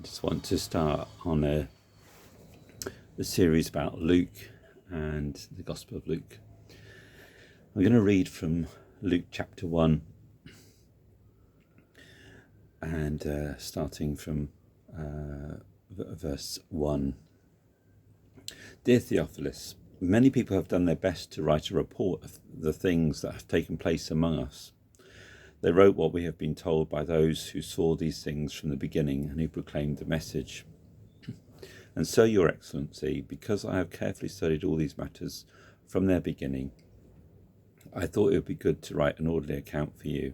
I just want to start on the series about Luke and the Gospel of Luke. I'm going to read from Luke chapter 1 and starting from verse 1. Dear Theophilus, many people have done their best to write a report of the things that have taken place among us. They wrote what we have been told by those who saw these things from the beginning and who proclaimed the message. And so, Your Excellency, because I have carefully studied all these matters from their beginning, I thought it would be good to write an orderly account for you.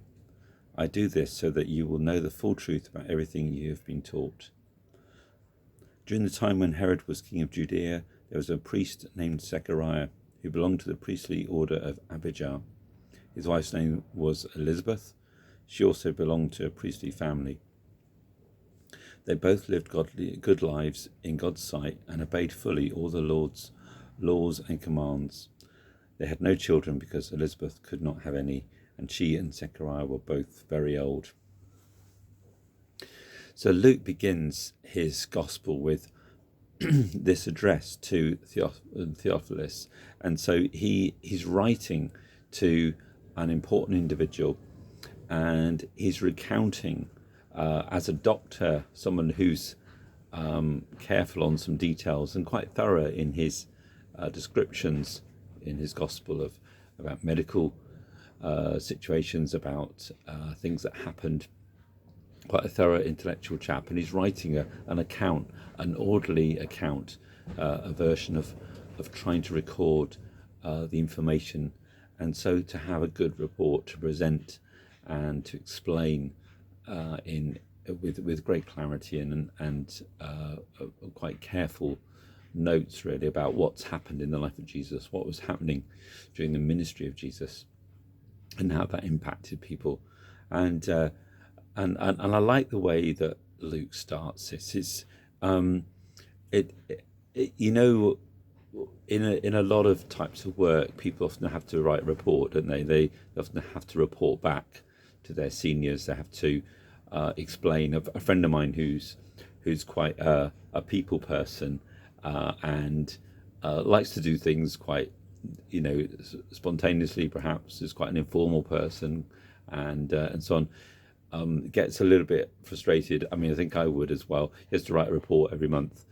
I do this so that you will know the full truth about everything you have been taught. During the time when Herod was king of Judea, there was a priest named Zechariah who belonged to the priestly order of Abijah. His wife's name was Elizabeth. She also belonged to a priestly family. They both lived good lives in God's sight and obeyed fully all the Lord's laws and commands. They had no children because Elizabeth could not have any, and she and Zechariah were both very old. So Luke begins his gospel with this address to Theophilus, and so he's writing to an important individual, and he's recounting as a doctor, someone who's careful on some details and quite thorough in his descriptions in his gospel about medical situations, about things that happened. Quite a thorough intellectual chap, and he's writing an account, an orderly account, a version of trying to record the information, and so to have a good report to present and to explain with great clarity and quite careful notes really about what's happened in the life of Jesus, what was happening during the ministry of Jesus, and how that impacted people. And I like the way that Luke starts this. It's in a lot of types of work, people often have to write a report, don't they? They often have to report back to their seniors. They have to explain. A friend of mine who's quite a people person and likes to do things quite, spontaneously. Perhaps is quite an informal person, and so on. Gets a little bit frustrated. I mean, I think I would as well. He has to write a report every month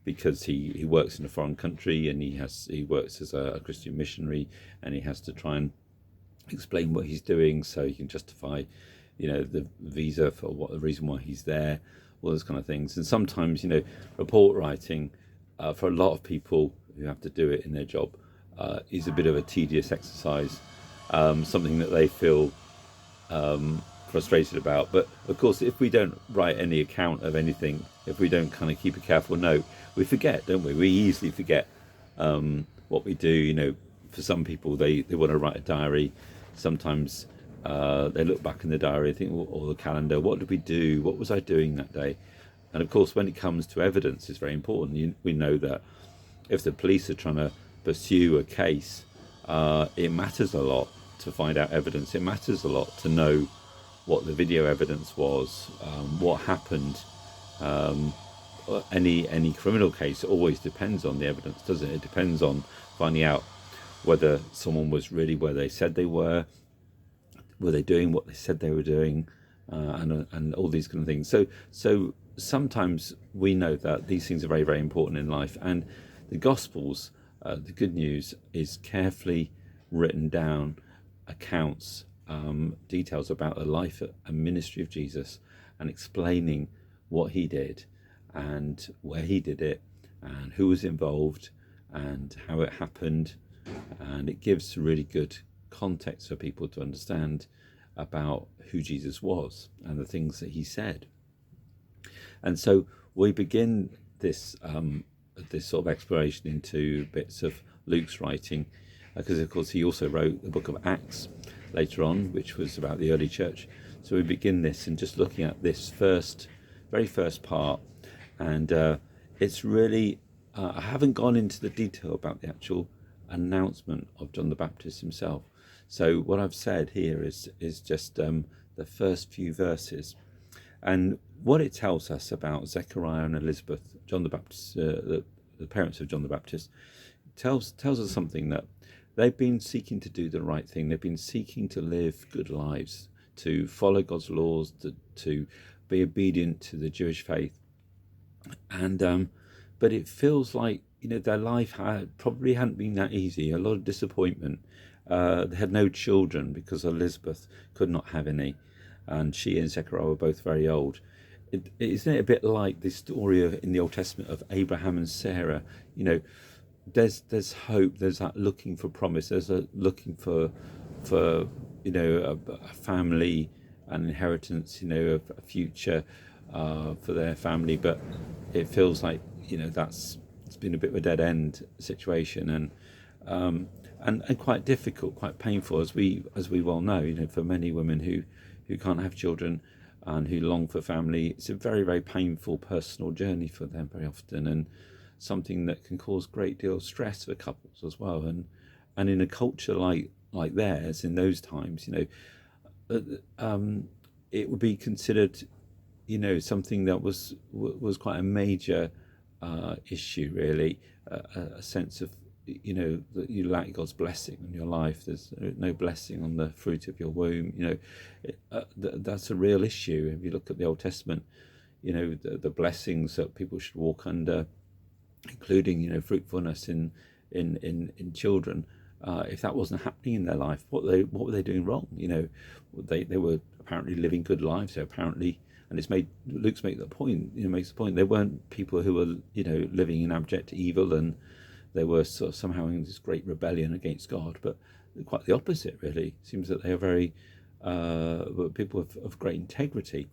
because he works in a foreign country, and he works as a Christian missionary, and he has to try and explain what he's doing so he can justify, the visa for what the reason why he's there, all those kind of things. And sometimes, report writing for a lot of people who have to do it in their job is a bit of a tedious exercise, something that they feel frustrated about. But of course, if we don't write any account of anything, if we don't kind of keep a careful note, we forget, don't we? We easily forget what we do. For some people, they want to write a diary. Sometimes they look back in the diary, think, or the calendar, what did we do? What was I doing that day? And of course, when it comes to evidence, it's very important. We know that if the police are trying to pursue a case, it matters a lot to find out evidence. It matters a lot to know what the video evidence was, what happened. Any criminal case always depends on the evidence, doesn't it? It depends on finding out whether someone was really where they said they were they doing what they said they were doing, and all these kind of things. So sometimes we know that these things are very, very important in life, and the Gospels, the good news, is carefully written down accounts, details about the life and ministry of Jesus, and explaining what he did and where he did it and who was involved and how it happened, and it gives really good context for people to understand about who Jesus was and the things that he said. And so we begin this sort of exploration into bits of Luke's writing, because of course he also wrote the book of Acts later on, which was about the early church. So we begin this and just looking at this very first part, and it's really I haven't gone into the detail about the actual announcement of John the Baptist himself. So what I've said here is just the first few verses, And what it tells us about Zechariah and Elizabeth, John the Baptist, the parents of John the Baptist, tells us something, that they've been seeking to do the right thing. They've been seeking to live good lives, to follow God's laws, to be obedient to the Jewish faith. And but it feels like, their life probably hadn't been that easy. A lot of disappointment. They had no children because Elizabeth could not have any, and she and Zechariah were both very old. Isn't it a bit like the story in the Old Testament of Abraham and Sarah? There's hope. There's that looking for promise. There's a looking for a family, an inheritance, a future for their family. But it feels like it's been a bit of a dead end situation, and quite difficult, quite painful, as we well know. For many women who can't have children and who long for family, it's a very, very painful personal journey for them very often, and something that can cause a great deal of stress for couples as well. And in a culture like theirs in those times, it would be considered, something that was quite a major issue, really, a sense of, that you lack God's blessing on your life. There's no blessing on the fruit of your womb. That's a real issue. If you look at the Old Testament, the blessings that people should walk under, including fruitfulness in children. If that wasn't happening in their life, what were they doing wrong? They were apparently living good lives. So apparently, and Luke's makes the point. They weren't people who were living in abject evil, and they were sort of somehow in this great rebellion against God. But quite the opposite, really. It seems that they are very people of great integrity.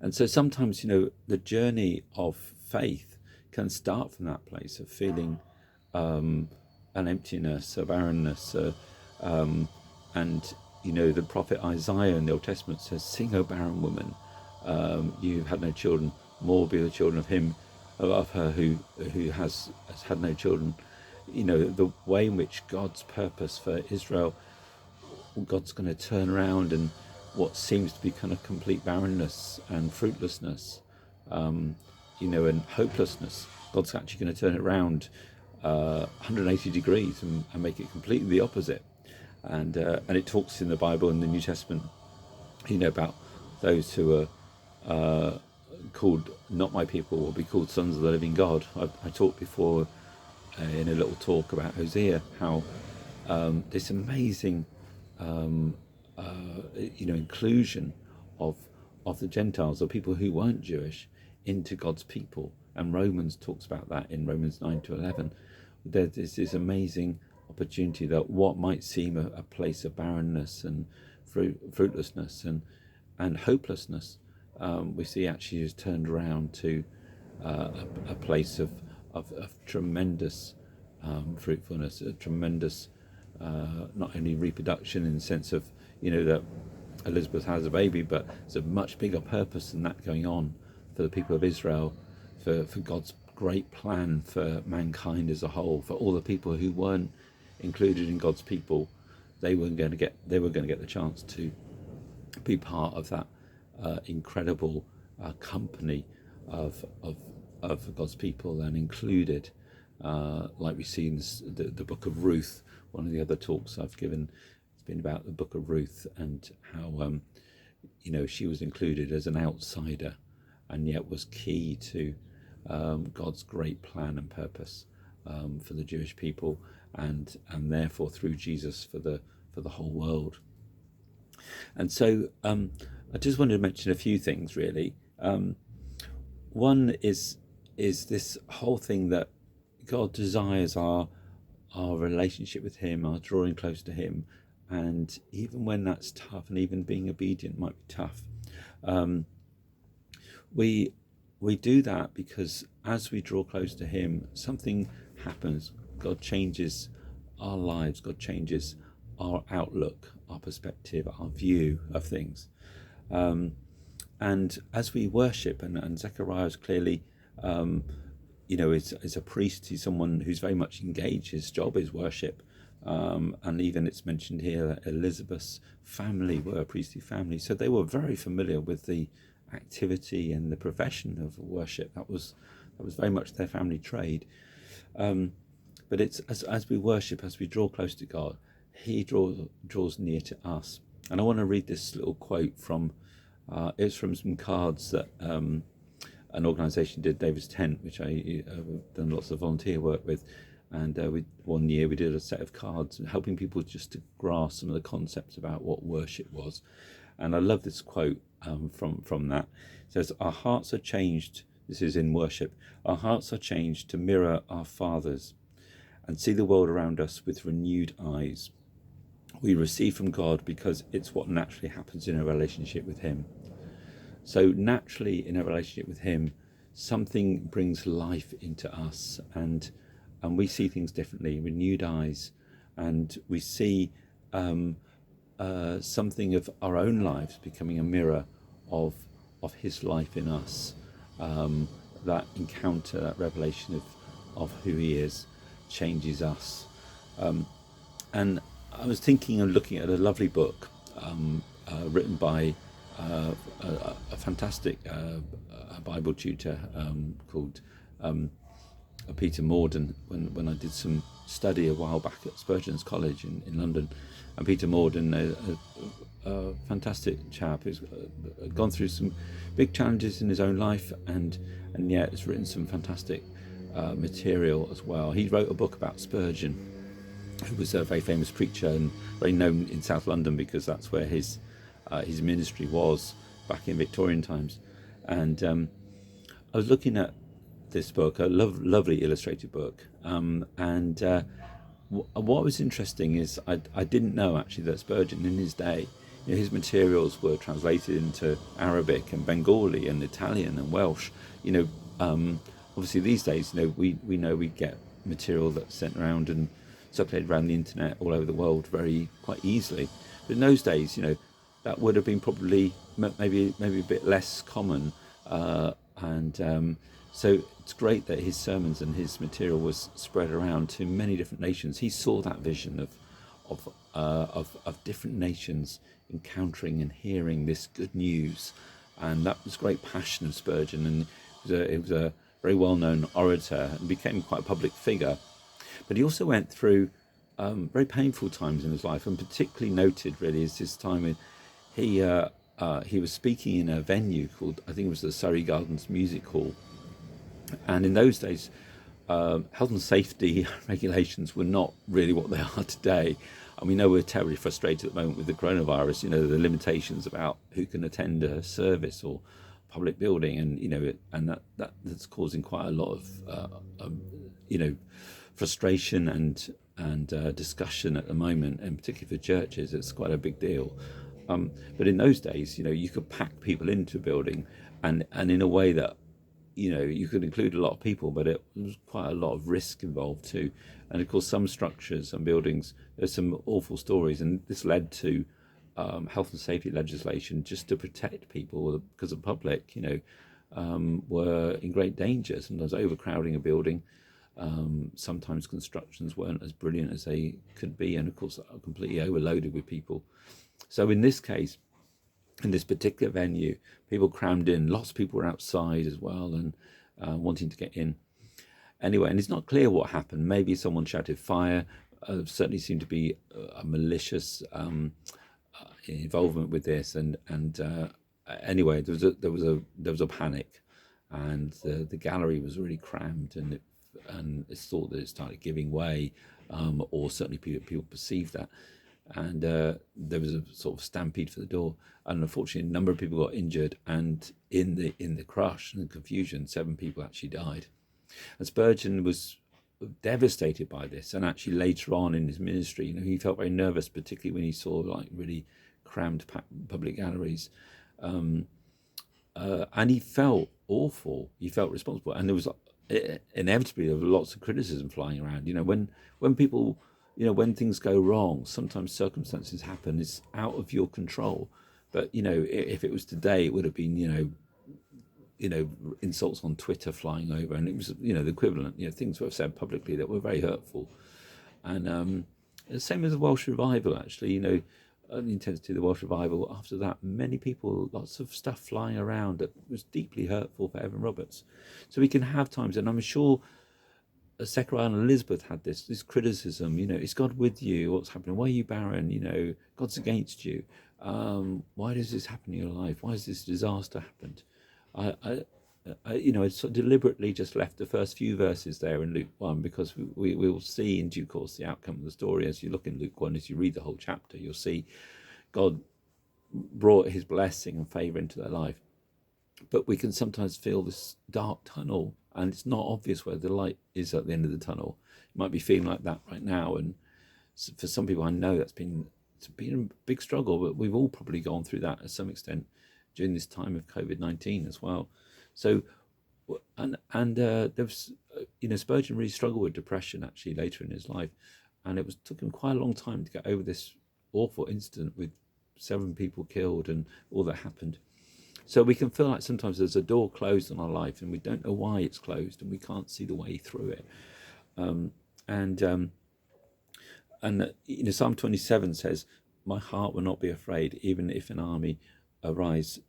And so sometimes, the journey of faith can start from that place of feeling an emptiness, a barrenness, and the prophet Isaiah in the Old Testament says, "Sing, O barren woman, you've had no children. More will be the children of her who has had no children." The way in which God's purpose for Israel, God's going to turn around, and what seems to be kind of complete barrenness and fruitlessness, and hopelessness, God's actually going to turn it around 180 degrees and make it completely the opposite. And it talks in the Bible, in the New Testament, about those who are called not my people will be called sons of the living God. I talked before in a little talk about Hosea, how this amazing inclusion of the Gentiles, or people who weren't Jewish, into God's people. And Romans talks about that in Romans 9-11. There's this amazing opportunity that what might seem a place of barrenness and fruitlessness and hopelessness, we see actually is turned around to a place of tremendous fruitfulness, a tremendous not only reproduction in the sense of that Elizabeth has a baby, but there's a much bigger purpose than that going on for the people of Israel, for God's great plan for mankind as a whole, for all the people who weren't included in God's people. They were going to get the chance to be part of that incredible company of God's people, and included, like we see in the book of Ruth. One of the other talks I've given, it's been about the book of Ruth, and how she was included as an outsider, and yet was key to God's great plan and purpose for the Jewish people, and therefore through Jesus for the whole world. And so I just wanted to mention a few things, really. One is this whole thing that God desires our relationship with him, our drawing close to him, and even when that's tough, and even being obedient might be tough, we do that because as we draw close to him, something happens. God changes our lives. God changes our outlook, our perspective, our view of things. And as we worship, and Zechariah is clearly, is a priest. He's someone who's very much engaged. His job is worship. And even it's mentioned here that Elizabeth's family were a priestly family. So they were very familiar with the activity and the profession of worship. That was very much their family trade. But it's as we worship, as we draw close to God, he draws near to us. And I want to read this little quote from, it's from some cards that an organisation did, David's Tent, which I have done lots of volunteer work with. And one year we did a set of cards helping people just to grasp some of the concepts about what worship was. And I love this quote from that. It says, "Our hearts are changed," this is in worship, "our hearts are changed to mirror our Father's and see the world around us with renewed eyes. We receive from God because it's what naturally happens in a relationship with him." So naturally in a relationship with him, something brings life into us, and we see things differently, renewed eyes, and we see something of our own lives becoming a mirror of his life in us. That encounter, that revelation of who he is, changes us. And I was thinking of looking at a lovely book written by a fantastic Bible tutor called Peter Morden, when I did some study a while back at Spurgeon's College in London. And Peter Morden, a fantastic chap who's gone through some big challenges in his own life, and yet has written some fantastic material as well. He wrote a book about Spurgeon, who was a very famous preacher and very known in South London because that's where his ministry was back in Victorian times. And I was looking at this book, a lovely illustrated book, and what was interesting is I didn't know actually that Spurgeon in his day, his materials were translated into Arabic and Bengali and Italian and Welsh. Obviously these days, we know we get material that's sent around and circulated around the internet all over the world quite easily. But in those days, that would have been probably maybe a bit less common, and so it's great that his sermons and his material was spread around to many different nations. He saw that vision of different nations encountering and hearing this good news, and that was great passion of Spurgeon. And it was a very well-known orator and became quite a public figure. But he also went through very painful times in his life, and particularly noted really is this time when he was speaking in a venue called, I think it was the Surrey Gardens Music Hall. And in those days, health and safety regulations were not really what they are today. And we know we're terribly frustrated at the moment with the coronavirus, the limitations about who can attend a service or public building, and that's causing quite a lot of frustration and discussion at the moment, and particularly for churches, it's quite a big deal. But in those days, you could pack people into a building, and in a way that you could include a lot of people, but it was quite a lot of risk involved too. And of course, some structures and buildings, there's some awful stories, and this led to health and safety legislation just to protect people, because the public, were in great danger. Sometimes overcrowding a building, sometimes constructions weren't as brilliant as they could be, and of course, completely overloaded with people. So in this case, in this particular venue, people crammed in. Lots of people were outside as well, and wanting to get in. Anyway, and it's not clear what happened. Maybe someone shouted fire. Certainly seemed to be a malicious involvement with this. And anyway, there was a panic, and the gallery was really crammed, and it's thought that it started giving way, or certainly people perceived that. And there was a sort of stampede for the door, and unfortunately a number of people got injured, and in the crush and confusion, 7 people actually died. And Spurgeon was devastated by this, and actually later on in his ministry, he felt very nervous, particularly when he saw like really crammed public galleries, and he felt awful. He felt responsible, and there was inevitably there were lots of criticism flying around. When people, when things go wrong, sometimes circumstances happen. It's out of your control. But if it was today, it would have been insults on Twitter flying over, and it was the equivalent. Things were said publicly that were very hurtful. And the same as the Welsh revival, actually. the intensity of the Welsh revival, after that, many people, lots of stuff flying around that was deeply hurtful for Evan Roberts. So we can have times, and I'm sure Zechariah and Elizabeth had this criticism, is God with you? What's happening? Why are you barren? God's against you. Why does this happen in your life? Why has this disaster happened? I sort of deliberately just left the first few verses there in Luke 1, because we will see in due course the outcome of the story. As you look in Luke 1, as you read the whole chapter, you'll see God brought his blessing and favour into their life. But we can sometimes feel this dark tunnel, and it's not obvious where the light is at the end of the tunnel. You might be feeling like that right now, and for some people I know it's been a big struggle, but we've all probably gone through that to some extent during this time of COVID-19 as well. So, and there was, Spurgeon really struggled with depression actually later in his life, and it took him quite a long time to get over this awful incident with 7 people killed and all that happened. So we can feel like sometimes there's a door closed in our life, and we don't know why it's closed, and we can't see the way through it. Psalm 27 says, "My heart will not be afraid, even if an army arises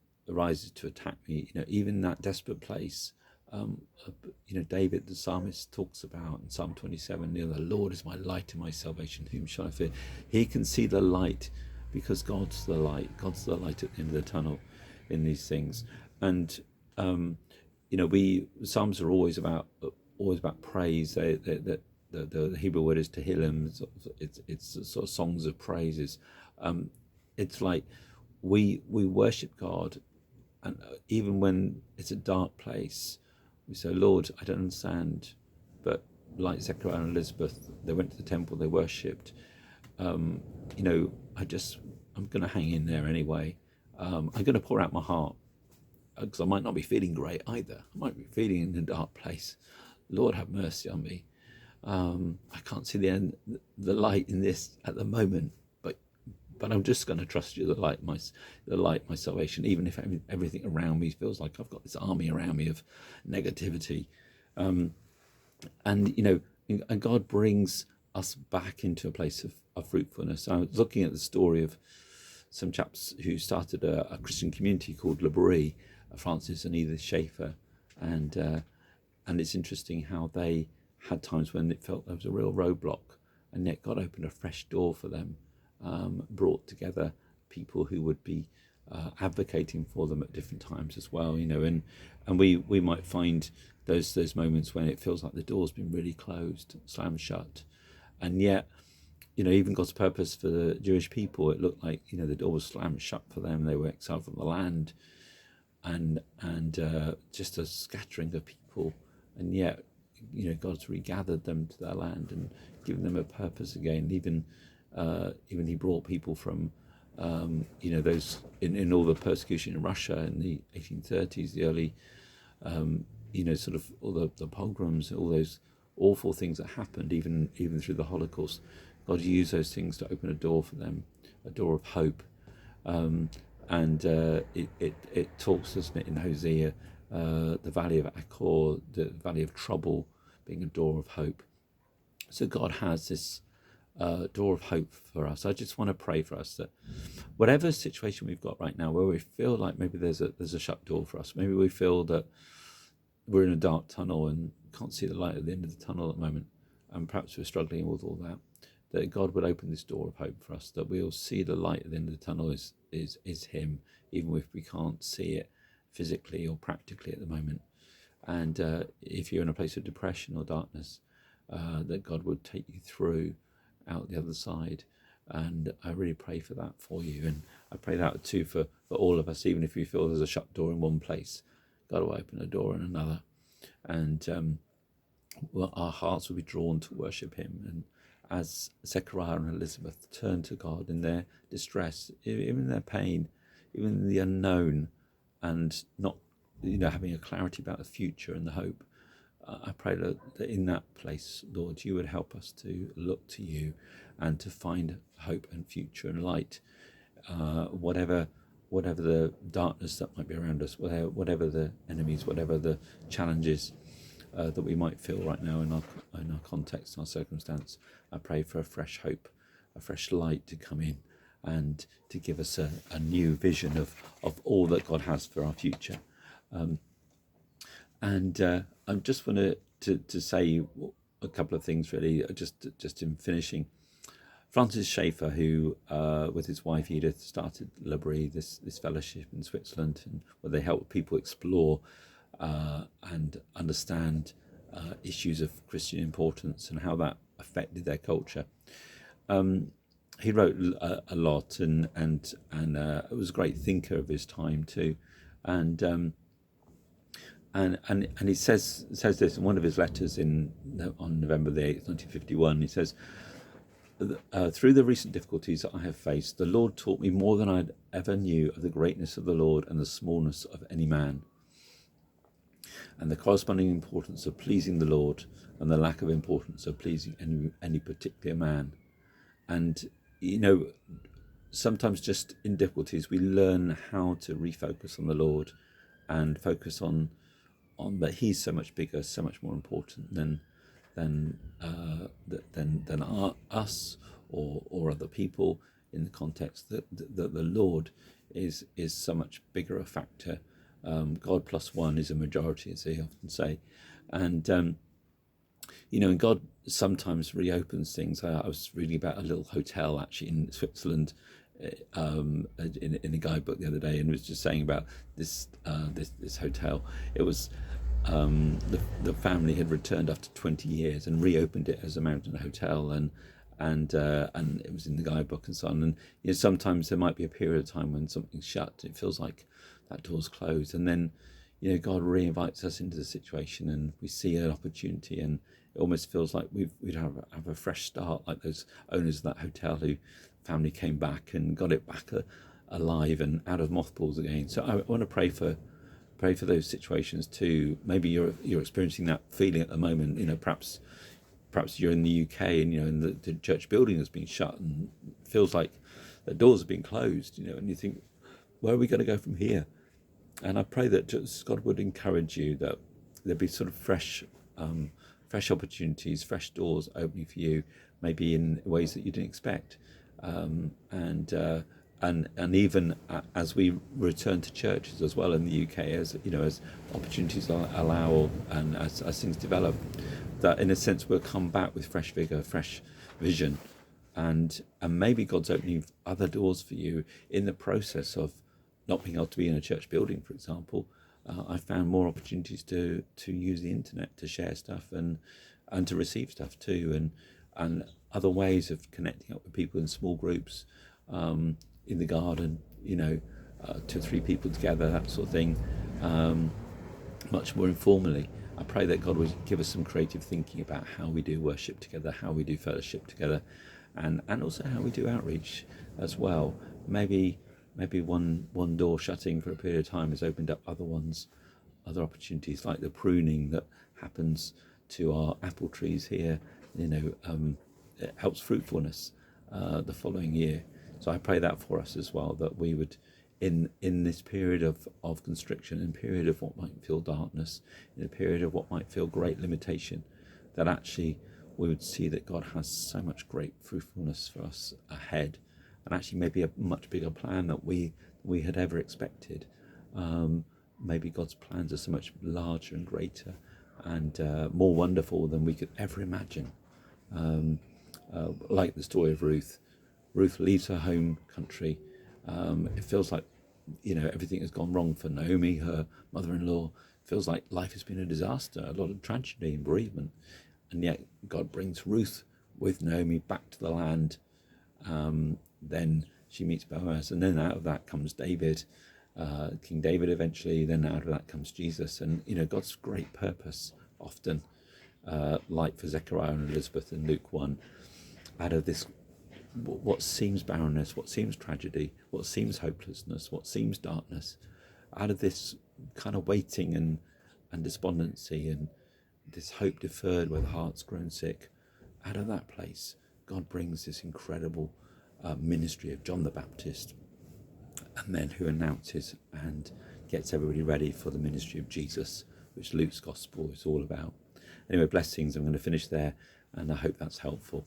to attack me." Even that desperate place. David the psalmist talks about in Psalm 27, "The Lord is my light and my salvation, whom shall I fear?" He can see the light because God's the light. God's the light at the end of the tunnel in these things. And Psalms are always about praise. The Hebrew word is tehillim. It's sort of songs of praises. It's like we worship God, and even when it's a dark place, we say, "Lord, I don't understand," but like Zechariah and Elizabeth, they went to the temple, they worshipped. I'm going to hang in there anyway. I'm going to pour out my heart, because I might not be feeling great either. I might be feeling in a dark place. Lord, have mercy on me. I can't see the light in this at the moment, but I'm just going to trust you, the light, my salvation, even if everything around me feels like I've got this army around me of negativity. And God brings us back into a place of fruitfulness. I was looking at the story of some chaps who started a Christian community called L'Abri, Francis and Edith Schaefer, and it's interesting how they had times when it felt there was a real roadblock, and yet God opened a fresh door for them, brought together people who would be advocating for them at different times as well, and we might find those moments when it feels like the door's been really closed, slammed shut, and yet even God's purpose for the Jewish people, it looked like the door was slammed shut for them. They were exiled from the land, and just a scattering of people, and yet God's regathered them to their land and given them a purpose again. Even he brought people from those in all the persecution in Russia in the 1830s, the early sort of all the pogroms, all those awful things that happened, even through the Holocaust. God used those things to open a door for them, a door of hope. It talks, doesn't it, in Hosea, the valley of Achor, the valley of trouble, being a door of hope. So God has this door of hope for us. I just want to pray for us that whatever situation we've got right now, where we feel like maybe there's a shut door for us, maybe we feel that we're in a dark tunnel and can't see the light at the end of the tunnel at the moment, and perhaps we're struggling with all that God would open this door of hope for us, that we'll see the light at the end of the tunnel is Him, even if we can't see it physically or practically at the moment. And if you're in a place of depression or darkness, that God would take you through out the other side. And I really pray for that for you, and I pray that too for all of us. Even if we feel there's a shut door in one place, God will open a door in another, and our hearts will be drawn to worship Him. And as Zechariah and Elizabeth turn to God in their distress, even in their pain, even in the unknown, and not having a clarity about the future and the hope, I pray that in that place, Lord, you would help us to look to you and to find hope and future and light, whatever the darkness that might be around us, whatever the enemies, whatever the challenges that we might feel right now in our context, our circumstance. I pray for a fresh hope, a fresh light to come in, and to give us a new vision of all that God has for our future. I just want to say a couple of things really, just in finishing. Francis Schaeffer, who with his wife Edith started Library, this fellowship in Switzerland, and where they help people explore and understand issues of Christian importance and how that affected their culture. He wrote a lot, and was a great thinker of his time too, and he says this in one of his letters on November the 8th, 1951. He says, through the recent difficulties that I have faced, the Lord taught me more than I ever knew of the greatness of the Lord and the smallness of any man, and the corresponding importance of pleasing the Lord and the lack of importance of pleasing any particular man. And sometimes just in difficulties we learn how to refocus on the Lord and focus on that He's so much bigger, so much more important than us or other people, in the context that the Lord is so much bigger a factor. God plus one is a majority, as they often say, and and God sometimes reopens things. I was reading about a little hotel actually in Switzerland, in a guidebook the other day, and was just saying about this hotel. It was the family had returned after 20 years and reopened it as a mountain hotel, and it was in the guidebook and so on. And sometimes there might be a period of time when something's shut. It feels like that door's closed, and then God re-invites us into the situation, and we see an opportunity, and it almost feels like we'd have a fresh start, like those owners of that hotel who family came back and got it back alive and out of mothballs again. So I want to pray for those situations too. Maybe you're experiencing that feeling at the moment. Perhaps you're in the UK and the church building has been shut and it feels like the doors have been closed. And you think, where are we going to go from here? And I pray that just God would encourage you, that there'd be sort of fresh opportunities, fresh doors opening for you, maybe in ways that you didn't expect, and even as we return to churches as well in the UK, as opportunities allow, and as things develop, that in a sense we'll come back with fresh vigor, fresh vision, and maybe God's opening other doors for you in the process of not being able to be in a church building, for example. I found more opportunities to use the internet to share stuff and to receive stuff too, and other ways of connecting up with people in small groups, in the garden, 2 or 3 people together, that sort of thing, much more informally. I pray that God would give us some creative thinking about how we do worship together, how we do fellowship together, and also how we do outreach as well. Maybe one door shutting for a period of time has opened up other opportunities, like the pruning that happens to our apple trees here. It helps fruitfulness the following year. So I pray that for us as well, that we would, in this period of constriction, in a period of what might feel darkness, in a period of what might feel great limitation, that actually we would see that God has so much great fruitfulness for us ahead, and actually maybe a much bigger plan that we had ever expected. Maybe God's plans are so much larger and greater and more wonderful than we could ever imagine. Like the story of Ruth. Ruth leaves her home country. It feels like everything has gone wrong for Naomi, her mother-in-law. It feels like life has been a disaster, a lot of tragedy and bereavement, and yet God brings Ruth with Naomi back to the land. Then she meets Boaz, and then out of that comes David, King David eventually. Then out of that comes Jesus, and God's great purpose often, like for Zechariah and Elizabeth in Luke 1, out of this what seems barrenness, what seems tragedy, what seems hopelessness, what seems darkness, out of this kind of waiting and despondency and this hope deferred where the heart's grown sick, out of that place God brings this incredible ministry of John the Baptist, and then who announces and gets everybody ready for the ministry of Jesus, which Luke's gospel is all about. Anyway, blessings. I'm going to finish there, and I hope that's helpful.